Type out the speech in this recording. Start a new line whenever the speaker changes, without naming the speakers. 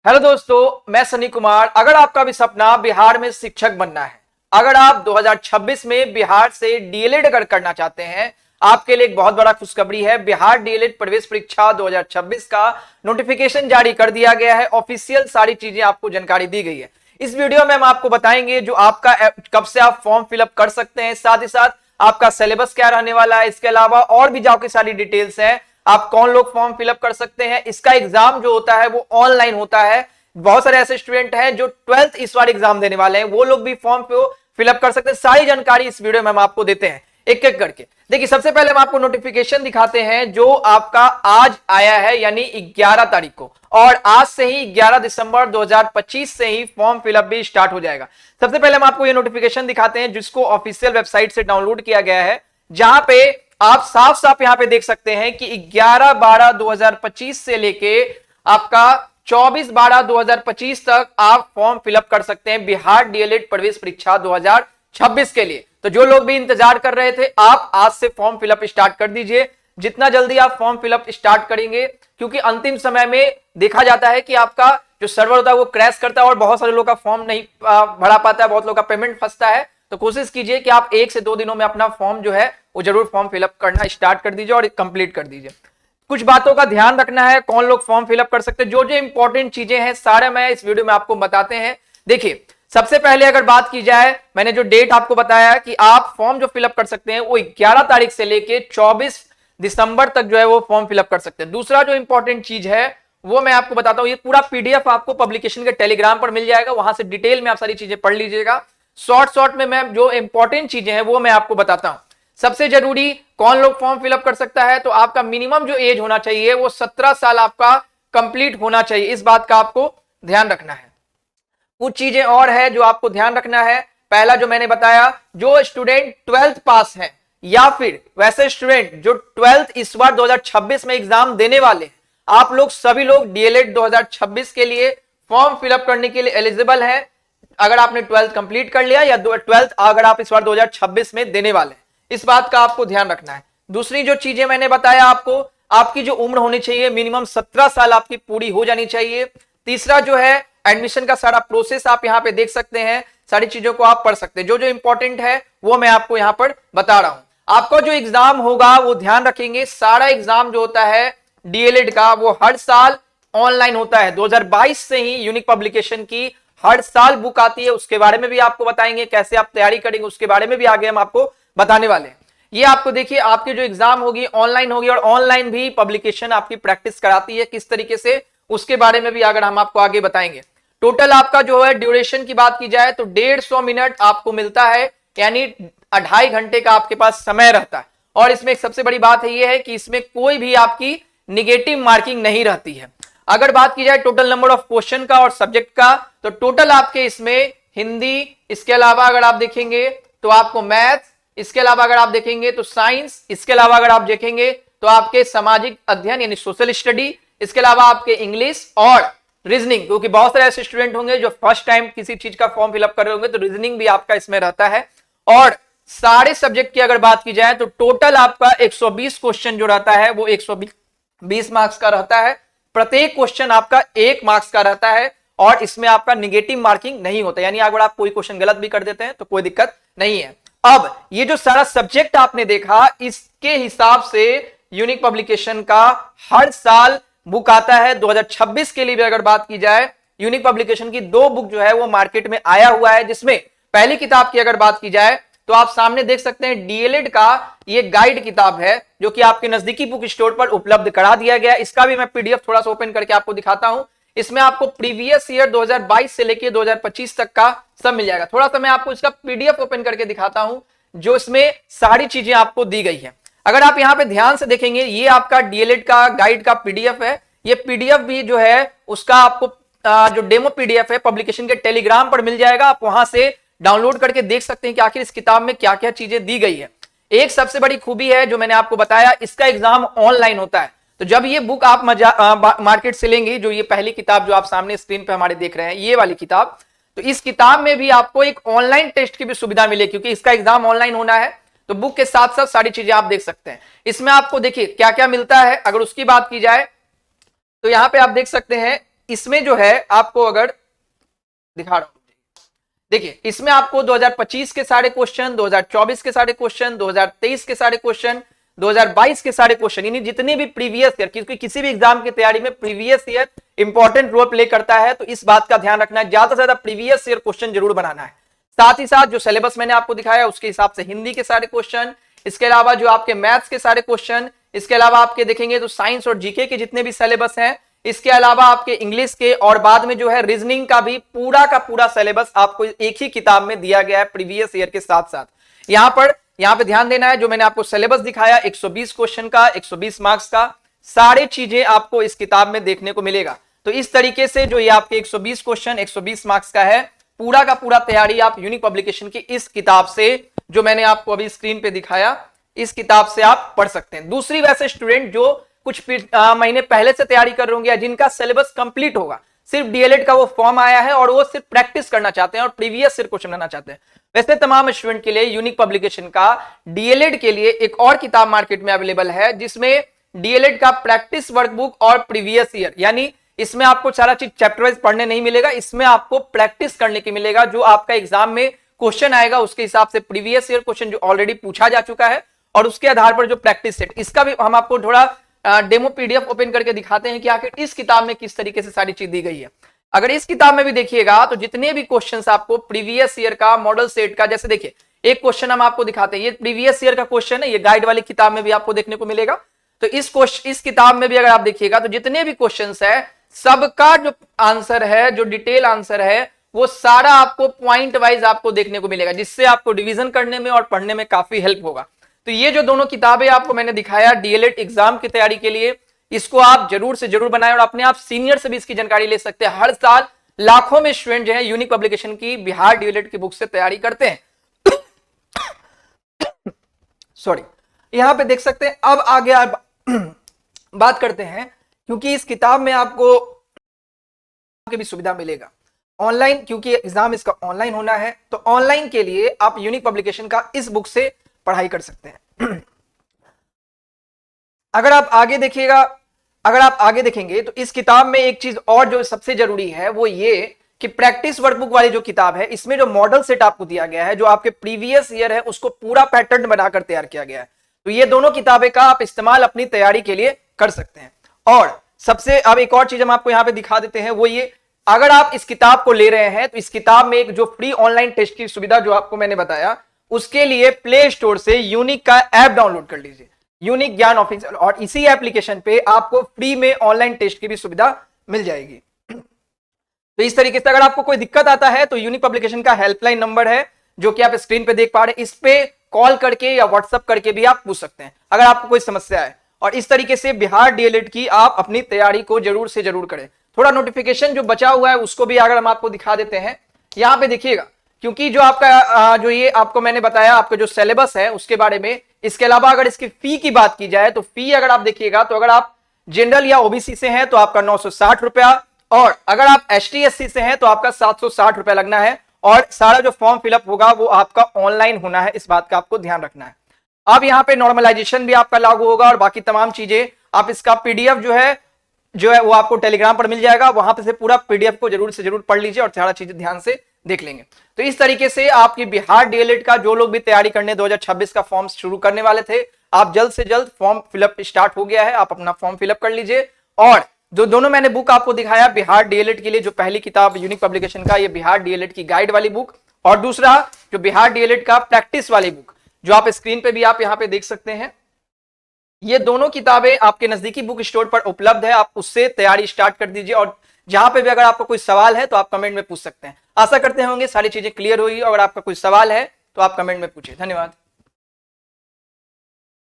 Hello दोस्तों, मैं सनी कुमार। अगर आपका भी सपना बिहार में शिक्षक बनना है, अगर आप 2026 में बिहार से डीएलएड अगर करना चाहते हैं, आपके लिए एक बहुत बड़ा खुशखबरी है। बिहार डीएलएड प्रवेश परीक्षा 2026 का नोटिफिकेशन जारी कर दिया गया है। ऑफिशियल सारी चीजें आपको जानकारी दी गई है। इस वीडियो में हम आपको बताएंगे जो आपका कब से आप फॉर्म फिलअप कर सकते हैं, साथ ही साथ आपका सिलेबस क्या रहने वाला है, इसके अलावा और भी जो की सारी डिटेल्स है, आप कौन लोग फॉर्म फिलअप कर सकते हैं। इसका एग्जाम जो होता है वो ऑनलाइन होता है। बहुत सारे ऐसे स्टूडेंट हैं जो 12th इस बार एग्जाम देने वाले हैं, वो लोग भी फॉर्म को फिलअप कर सकते हैं। सारी जानकारी इस वीडियो में हम आपको देते हैं एक एक करके। देखिए, सबसे पहले हम आपको नोटिफिकेशन दिखाते हैं जो आपका आज आया है, यानी 11 तारीख को, और आज से ही 11 दिसंबर 2025 से ही फॉर्म फिलअप भी स्टार्ट हो जाएगा। सबसे पहले हम आपको ये नोटिफिकेशन दिखाते हैं जिसको ऑफिशियल वेबसाइट से डाउनलोड किया गया है, जहां पे आप साफ साफ यहां पे देख सकते हैं कि 11/12/2025 से लेके आपका 24/12/2025 तक आप फॉर्म फिलअप कर सकते हैं बिहार डीएलएड प्रवेश परीक्षा 2026 के लिए। तो जो लोग भी इंतजार कर रहे थे, आप आज से फॉर्म फिलअप स्टार्ट कर दीजिए। जितना जल्दी आप फॉर्म फिलअप स्टार्ट करेंगे, क्योंकि अंतिम समय में देखा जाता है कि आपका जो सर्वर होता है वो क्रैश करता है और बहुत सारे लोग का फॉर्म नहीं भरा पाता है, बहुत लोग का पेमेंट फंसता है। तो कोशिश कीजिए कि आप 1 से 2 दिनों में अपना फॉर्म जो है वो जरूर फॉर्म फिलअप करना स्टार्ट कर दीजिए और कंप्लीट कर दीजिए। कुछ बातों का ध्यान रखना है, कौन लोग फॉर्म फिलअप कर सकते हैं, जो जो इंपॉर्टेंट चीजें हैं सारे मैं इस वीडियो में आपको बताते हैं। देखिए, सबसे पहले अगर बात की जाए, मैंने जो डेट आपको बताया कि आप फॉर्म जो फिलअप कर सकते हैं वो 11 तारीख से लेके 24 दिसंबर तक जो है वो फॉर्म फिलअप कर सकते हैं। दूसरा जो इंपॉर्टेंट चीज है वो मैं आपको बताता हूं, ये पूरा पीडीएफ आपको पब्लिकेशन के टेलीग्राम पर मिल जाएगा, वहां से डिटेल में आप सारी चीजें पढ़ लीजिएगा। शॉर्ट में मैं जो इंपॉर्टेंट चीजें हैं वो मैं आपको बताता हूं। सबसे जरूरी, कौन लोग फॉर्म फिलअप कर सकता है, तो आपका मिनिमम जो एज होना चाहिए वो 17 साल आपका कंप्लीट होना चाहिए। इस बात का आपको ध्यान रखना है। कुछ चीजें और है जो आपको ध्यान रखना है। पहला जो मैंने बताया, जो स्टूडेंट 12th पास है या फिर वैसे स्टूडेंट जो 12th इस बार 2026 में एग्जाम देने वाले हैं, आप लोग सभी लोग डीएलएड 2026 के लिए फॉर्म फिलअप करने के लिए एलिजिबल है। अगर आपने 12th कंप्लीट कर लिया या 12th अगर आप इस बार 2026 में देने वाले हैं, इस बात का आपको ध्यान रखना है। दूसरी जो चीजें मैंने बताया आपको, आपकी जो उम्र होनी चाहिए मिनिमम 17 साल आपकी पूरी हो जानी चाहिए। तीसरा जो है एडमिशन का सारा प्रोसेस आप यहां पे देख सकते हैं, सारी चीजों को आप पढ़ सकते हैं। जो जो इंपॉर्टेंट है वो मैं आपको यहां पर बता रहा हूं। आपका जो एग्जाम होगा वो ध्यान रखेंगे, सारा एग्जाम जो होता है डीएलएड का वो हर साल ऑनलाइन होता है। 2022 से ही यूनिक पब्लिकेशन की हर साल बुक आती है, उसके बारे में भी आपको बताएंगे, कैसे आप तैयारी करेंगे उसके बारे में भी आगे हम आपको बताने वाले हैं। ये आपको देखिए, आपकी जो एग्जाम होगी ऑनलाइन होगी और ऑनलाइन भी पब्लिकेशन आपकी प्रैक्टिस कराती है किस तरीके से, उसके बारे में भी अगर हम आपको आगे बताएंगे। टोटल आपका जो है ड्यूरेशन की बात की जाए तो 150 मिनट आपको मिलता है, यानी 2.5 घंटे का आपके पास समय रहता है। और इसमें एक सबसे बड़ी बात है ये है कि इसमें कोई भी आपकी निगेटिव मार्किंग नहीं रहती है। अगर बात की जाए टोटल नंबर ऑफ क्वेश्चन का और सब्जेक्ट का, तो टोटल आपके इसमें हिंदी, इसके अलावा अगर आप देखेंगे तो आपको मैथ, इसके अलावा अगर आप देखेंगे तो साइंस, इसके अलावा अगर आप देखेंगे तो आपके सामाजिक अध्ययन यानी सोशल स्टडी, इसके अलावा आपके इंग्लिश और रीजनिंग, क्योंकि बहुत सारे ऐसे स्टूडेंट होंगे जो फर्स्ट टाइम किसी चीज का फॉर्म फिलअप कर रहे होंगे, तो रीजनिंग भी आपका इसमें रहता है। और सारे सब्जेक्ट की अगर बात की जाए तो टोटल आपका 120 क्वेश्चन जो रहता है वो 120 मार्क्स का रहता है। प्रत्येक क्वेश्चन आपका 1 मार्क्स का रहता है और इसमें आपका निगेटिव मार्किंग नहीं होता, यानी अगर आप कोई क्वेश्चन गलत भी कर देते हैं तो कोई दिक्कत नहीं है। अब ये जो सारा सब्जेक्ट आपने देखा, इसके हिसाब से यूनिक पब्लिकेशन का हर साल बुक आता है। 2026 के लिए भी अगर बात की जाए, यूनिक पब्लिकेशन की 2 बुक जो है वो मार्केट में आया हुआ है, जिसमें पहली किताब की अगर बात की जाए तो आप सामने देख सकते हैं डीएलएड का ये गाइड किताब है, जो कि आपके नजदीकी बुक स्टोर पर उपलब्ध करा दिया गया। इसका भी मैं पीडीएफ थोड़ा सा ओपन करके आपको दिखाता हूं। इसमें आपको प्रीवियस ईयर 2022 से लेके 2025 तक का सब मिल जाएगा। थोड़ा सा मैं आपको इसका पीडीएफ ओपन करके दिखाता हूं, जो इसमें सारी चीजें आपको दी गई है। अगर आप यहां पे ध्यान से देखेंगे, ये आपका डीएलएड का गाइड का पीडीएफ है। ये पीडीएफ भी जो है उसका आपको जो डेमो पीडीएफ है पब्लिकेशन के टेलीग्राम पर मिल जाएगा। आप वहां से डाउनलोड करके देख सकते हैं कि आखिर इस किताब में क्या क्या चीजें दी गई है। एक सबसे बड़ी खूबी है जो मैंने आपको बताया, इसका एग्जाम ऑनलाइन होता है। तो जब ये बुक आप मार्केट से लेंगे, जो ये पहली किताब जो आप सामने स्क्रीन पे हमारे देख रहे हैं, ये वाली किताब, तो इस किताब में भी आपको एक ऑनलाइन टेस्ट की भी सुविधा मिलेगी, क्योंकि इसका एग्जाम ऑनलाइन होना है। तो बुक के साथ साथ सारी चीजें आप देख सकते हैं। इसमें आपको देखिए क्या क्या मिलता है। अगर उसकी बात की जाए तो यहां पे आप देख सकते हैं इसमें जो है आपको अगर दिखा रहा हूं, देखिए इसमें आपको 2025 के सारे क्वेश्चन, 2024 के सारे क्वेश्चन, 2023 के सारे क्वेश्चन, 2022 के सारे क्वेश्चन, यानी जितने भी प्रीवियस ईयर, क्योंकि किसी भी एग्जाम की तैयारी में previous year important role play करता है, तो इस बात का ध्यान रखना है, ज्यादा से ज्यादा प्रीवियस ईयर क्वेश्चन जरूर बनाना है। साथ ही साथ जो सिलेबस मैंने आपको दिखाया उसके हिसाब से हिंदी के सारे क्वेश्चन, इसके अलावा जो आपके मैथ्स के सारे क्वेश्चन, इसके अलावा आपके देखेंगे तो साइंस और जीके के जितने भी सिलेबस हैं, इसके अलावा आपके इंग्लिश के और बाद में जो है रीजनिंग का भी पूरा का पूरा सिलेबस आपको एक ही किताब में दिया गया है प्रीवियस ईयर के साथ साथ। यहां पे ध्यान देना है, जो मैंने आपको सिलेबस दिखाया 120 क्वेश्चन का, 120 मार्क्स का, सारी चीजें आपको इस किताब में देखने को मिलेगा। तो इस तरीके से जो ये आपके 120 क्वेश्चन 120 मार्क्स का है, पूरा का पूरा तैयारी आप यूनिक पब्लिकेशन की इस किताब से, जो मैंने आपको अभी स्क्रीन पे दिखाया, इस किताब से आप पढ़ सकते हैं। दूसरी वैसे स्टूडेंट जो कुछ महीने पहले से तैयारी कर रहे होंगे या जिनका सिलेबस कंप्लीट होगा, सिर्फ डीएलएड का वो फॉर्म आया है और वो सिर्फ प्रैक्टिस करना चाहते हैं और प्रीवियस ईयर क्वेश्चन बनाना चाहते हैं, वैसे तमाम स्टूडेंट के लिए यूनिक पब्लिकेशन का डीएलएड के लिए एक और किताब मार्केट में अवेलेबल है, जिसमें डीएलएड का प्रैक्टिस वर्कबुक और प्रीवियस ईयर, यानी इसमें आपको सारा चीज चैप्टर वाइज पढ़ने नहीं मिलेगा, इसमें आपको प्रैक्टिस करने की मिलेगा। जो आपका एग्जाम में क्वेश्चन आएगा उसके हिसाब से प्रीवियस ईयर क्वेश्चन जो ऑलरेडी पूछा जा चुका है और उसके आधार पर जो प्रैक्टिस सेट, इसका भी हम आपको थोड़ा डेमो पीडीएफ ओपन करके दिखाते हैं कि आखिर इस किताब में किस तरीके से सारी चीज दी गई है। अगर इस किताब में भी देखिएगा तो जितने भी क्वेश्चंस आपको प्रीवियस ईयर का, मॉडल सेट का, जैसे देखिए एक क्वेश्चन हम आपको दिखाते हैं, ये प्रीवियस ईयर का क्वेश्चन है, ये गाइड वाली किताब में भी आपको देखने को मिलेगा। तो इस किताब में भी अगर आप देखिएगा तो जितने भी क्वेश्चंस है सबका जो आंसर है, जो डिटेल आंसर है, वो सारा आपको पॉइंट वाइज आपको देखने को मिलेगा, जिससे आपको डिवीजन करने में और पढ़ने में काफी हेल्प होगा। तो ये जो दोनों किताबें आपको मैंने दिखाया डीएलएड एग्जाम की तैयारी के लिए, इसको आप जरूर से जरूर बनाएं और अपने आप सीनियर से भी इसकी जानकारी ले सकते हैं। हर साल लाखों में स्टूडेंट जो है यूनिक पब्लिकेशन की बिहार डीएलएड की बुक से तैयारी करते हैं। सॉरी, यहां पे देख सकते हैं। अब आगे बात करते हैं, क्योंकि इस किताब में आपको की भी सुविधा मिलेगा ऑनलाइन, क्योंकि एग्जाम इसका ऑनलाइन होना है, तो ऑनलाइन के लिए आप यूनिक पब्लिकेशन का इस बुक से पढ़ाई कर सकते हैं। अगर आप आगे देखेंगे तो इस किताब में एक चीज और जो सबसे जरूरी है वो ये कि प्रैक्टिस वर्कबुक वाली जो किताब है, इसमें जो मॉडल सेट आपको दिया गया है, जो आपके प्रीवियस ईयर है उसको पूरा पैटर्न बनाकर तैयार किया गया है। तो ये दोनों किताबें का आप इस्तेमाल अपनी तैयारी के लिए कर सकते हैं। और सबसे अब एक और चीज हम आपको यहां पे दिखा देते हैं, वो ये, अगर आप इस किताब को ले रहे हैं तो इस किताब में एक जो फ्री ऑनलाइन टेस्ट की सुविधा जो आपको मैंने बताया, उसके लिए प्ले स्टोर से यूनिक का ऐप डाउनलोड कर लीजिए, यूनिक ज्ञान ऑफिशियल, और इसी एप्लीकेशन पे आपको फ्री में ऑनलाइन टेस्ट की भी सुविधा मिल जाएगी। तो इस तरीके से अगर आपको कोई दिक्कत आता है तो यूनिक पब्लिकेशन का हेल्पलाइन नंबर है जो कि आप स्क्रीन पे देख पा रहे हैं, इस पे कॉल करके या व्हाट्सएप करके भी आप पूछ सकते हैं अगर आपको कोई समस्या है। और इस तरीके से बिहार डीएलएड की आप अपनी तैयारी को जरूर से जरूर करें। थोड़ा नोटिफिकेशन जो बचा हुआ है उसको भी अगर हम आपको दिखा देते हैं, यहां पे देखिएगा, क्योंकि जो आपका जो ये आपको मैंने बताया आपका जो सिलेबस है उसके बारे में, इसके अलावा अगर इसकी फी की बात की जाए तो फी अगर आप देखिएगा तो अगर आप जनरल या ओबीसी से हैं तो आपका 960 रुपया, और अगर आप एसटी एससी से हैं तो आपका 760 रुपया लगना है, और सारा जो फॉर्म फिलअप होगा वो आपका ऑनलाइन होना है, इस बात का आपको ध्यान रखना है। अब यहाँ पे नॉर्मलाइजेशन भी आपका लागू होगा और बाकी तमाम चीजें, आप इसका पीडीएफ जो है वो आपको टेलीग्राम पर मिल जाएगा, वहां पे से पूरा पीडीएफ को जरूर से जरूर पढ़ लीजिए और सारा चीजें ध्यान से देख लेंगे। तो इस तरीके से आपकी बिहार डीएलएड का जो लोग भी तैयारी करने 2026 का फॉर्म शुरू करने वाले थे, आप जल्द से जल्द फॉर्म फिलअप स्टार्ट हो गया है, आप अपना फॉर्म फिलअप कर लीजिए। और जो दोनों मैंने बुक आपको दिखाया बिहार डीएलएड के लिए, जो पहली किताब यूनिक पब्लिकेशन का ये बिहार डीएलएड की गाइड वाली बुक, और दूसरा जो बिहार डीएलएड का प्रैक्टिस वाली बुक जो आप स्क्रीन पे भी आप यहाँ पे देख सकते हैं, ये दोनों किताबें आपके नजदीकी बुक स्टोर पर उपलब्ध है, आप उससे तैयारी स्टार्ट कर दीजिए। और जहां पे भी अगर आपको कोई सवाल है तो आप कमेंट में पूछ सकते हैं। आशा करते होंगे सारी चीजें क्लियर हुई, अगर आपका कोई सवाल है तो आप कमेंट में पूछिए। धन्यवाद।